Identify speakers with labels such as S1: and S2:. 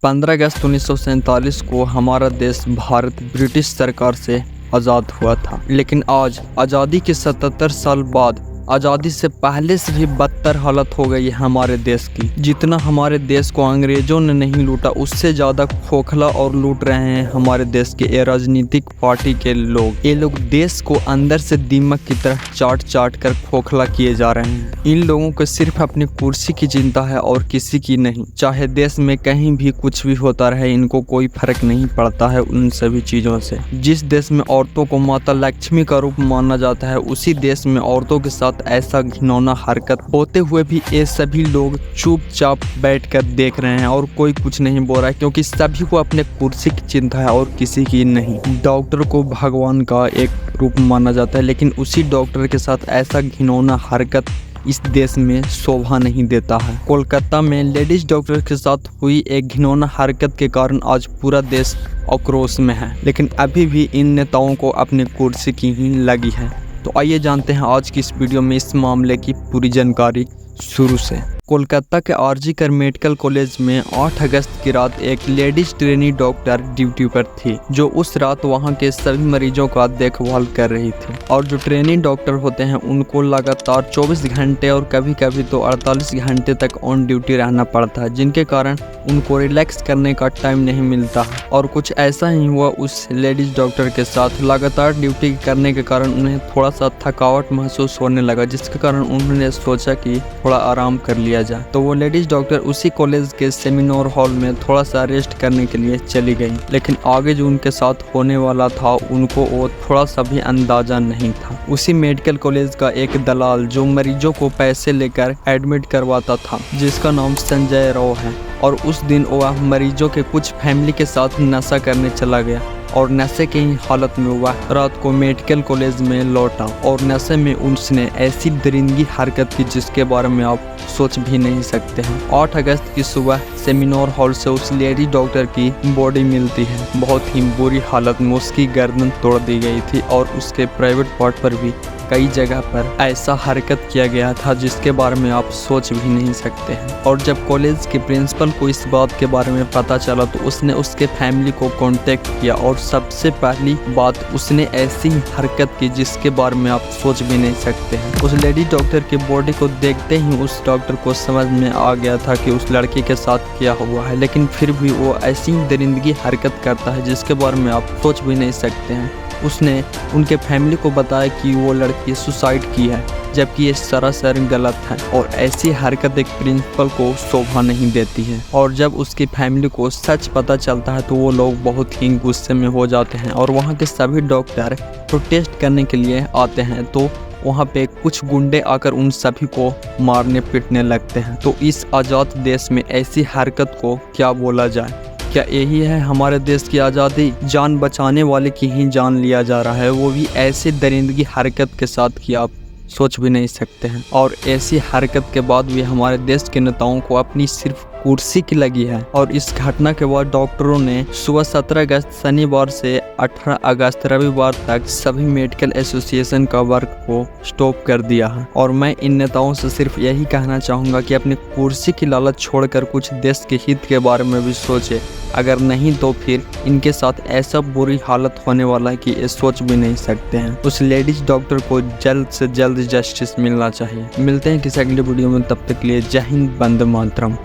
S1: 15 अगस्त 1947 को हमारा देश भारत ब्रिटिश सरकार से आज़ाद हुआ था। लेकिन आज आज़ादी के 77 साल बाद आज़ादी से पहले से भी बदतर हालत हो गई है हमारे देश की। जितना हमारे देश को अंग्रेज़ों ने नहीं लूटा, उससे ज़्यादा खोखला और लूट रहे हैं हमारे देश के ये राजनीतिक पार्टी के लोग। ये लोग देश को अंदर से दीमक की तरह चाट चाट कर खोखला किए जा रहे हैं। इन लोगों को सिर्फ अपनी कुर्सी की चिंता है और किसी की नहीं। चाहे देश में कहीं भी कुछ भी होता रहे, इनको कोई फर्क नहीं पड़ता है उन सभी चीज़ों से। जिस देश में औरतों को माता लक्ष्मी का रूप माना जाता है, उसी देश में औरतों के साथ ऐसा घिनौना हरकत होते हुए भी ये सभी लोग चुपचाप बैठकर देख रहे हैं और कोई कुछ नहीं बोल रहा है, क्योंकि सभी को अपने कुर्सी की चिंता है और किसी की नहीं। डॉक्टर को भगवान का एक रूप माना जाता है, लेकिन उसी डॉक्टर के साथ ऐसा घिनौना हरकत इस देश में शोभा नहीं देता है। कोलकाता में लेडीज डॉक्टर के साथ हुई एक घिनौना हरकत के कारण आज पूरा देश आक्रोश में है, लेकिन अभी भी इन नेताओं को अपनी कुर्सी की ही लगी है। तो आइए जानते हैं आज की इस वीडियो में इस मामले की पूरी जानकारी शुरू से। कोलकाता के आरजी मेडिकल कॉलेज में 8 अगस्त की रात एक लेडीज ट्रेनी डॉक्टर ड्यूटी पर थी, जो उस रात वहां के सभी मरीजों का देखभाल कर रही थी। और जो ट्रेनी डॉक्टर होते हैं, उनको लगातार 24 घंटे और कभी कभी तो 48 घंटे तक ऑन ड्यूटी रहना पड़ता है, जिनके कारण उनको रिलैक्स करने का टाइम नहीं मिलता। और कुछ ऐसा ही हुआ उस लेडीज डॉक्टर के साथ। लगातार ड्यूटी करने के कारण उन्हें थोड़ा सा थकावट महसूस होने लगा, जिसके कारण उन्होंने सोचा कि थोड़ा आराम कर लिया जाए। तो वो लेडीज डॉक्टर उसी कॉलेज के सेमिनार हॉल में थोड़ा सा रेस्ट करने के लिए चली गई। लेकिन आगे जो उनके साथ होने वाला था, उनको वो थोड़ा सा भी अंदाजा नहीं था। उसी मेडिकल कॉलेज का एक दलाल जो मरीजों को पैसे लेकर एडमिट करवाता था, जिसका नाम संजय राव है, और उस दिन वह मरीजों के कुछ फैमिली के साथ नशा करने चला गया और नशे की ही हालत में वह रात को मेडिकल कॉलेज में लौटा। और नशे में उसने ऐसी दरिंदगी हरकत की जिसके बारे में आप सोच भी नहीं सकते हैं। 8 अगस्त की सुबह सेमिनार हॉल से उस लेडी डॉक्टर की बॉडी मिलती है। बहुत ही बुरी हालत में उसकी गर्दन तोड़ दी गई थी और उसके प्राइवेट पार्ट पर भी कई जगह पर ऐसा हरकत किया गया था जिसके बारे में आप सोच भी नहीं सकते हैं। और जब कॉलेज के प्रिंसिपल को इस बात के बारे में पता चला, तो उसने उसके फैमिली को कांटेक्ट किया और सबसे पहली बात उसने ऐसी हरकत की जिसके बारे में आप सोच भी नहीं सकते हैं। उस लेडी डॉक्टर की बॉडी को देखते ही उस डॉक्टर को समझ में आ गया था कि उस लड़की के साथ क्या हुआ है, लेकिन फिर भी वो ऐसी दरिंदगी हरकत करता है जिसके बारे में आप सोच भी नहीं सकते हैं। उसने उनके फैमिली को बताया कि वो लड़की सुसाइड की है, जबकि ये सरासर गलत है और ऐसी हरकत एक प्रिंसिपल को शोभा नहीं देती है। और जब उसकी फैमिली को सच पता चलता है, तो वो लोग बहुत ही गुस्से में हो जाते हैं और वहाँ के सभी डॉक्टर प्रोटेस्ट करने के लिए आते हैं। तो वहाँ पे कुछ गुंडे आकर उन सभी को मारने पीटने लगते हैं। तो इस आज़ाद देश में ऐसी हरकत को क्या बोला जाए? क्या यही है हमारे देश की आज़ादी? जान बचाने वाले की ही जान लिया जा रहा है, वो भी ऐसी दरिंदगी हरकत के साथ कि आप सोच भी नहीं सकते हैं। और ऐसी हरकत के बाद भी हमारे देश के नेताओं को अपनी सिर्फ कुर्सी की लगी है। और इस घटना के बाद डॉक्टरों ने सुबह 17 अगस्त शनिवार से 18 अगस्त रविवार तक सभी मेडिकल एसोसिएशन का वर्क को स्टॉप कर दिया है। और मैं इन नेताओं से सिर्फ यही कहना चाहूँगा कि अपनी कुर्सी की लालच छोड़कर कुछ देश के हित के बारे में भी सोचे। अगर नहीं तो फिर इनके साथ ऐसा बुरी हालत होने वाला है कि ये सोच भी नहीं सकते हैं। उस लेडीज डॉक्टर को जल्द से जल्द जस्टिस मिलना चाहिए। मिलते हैं किसी अगले वीडियो में, तब तक के लिए जय हिंद, वंदे मातरम।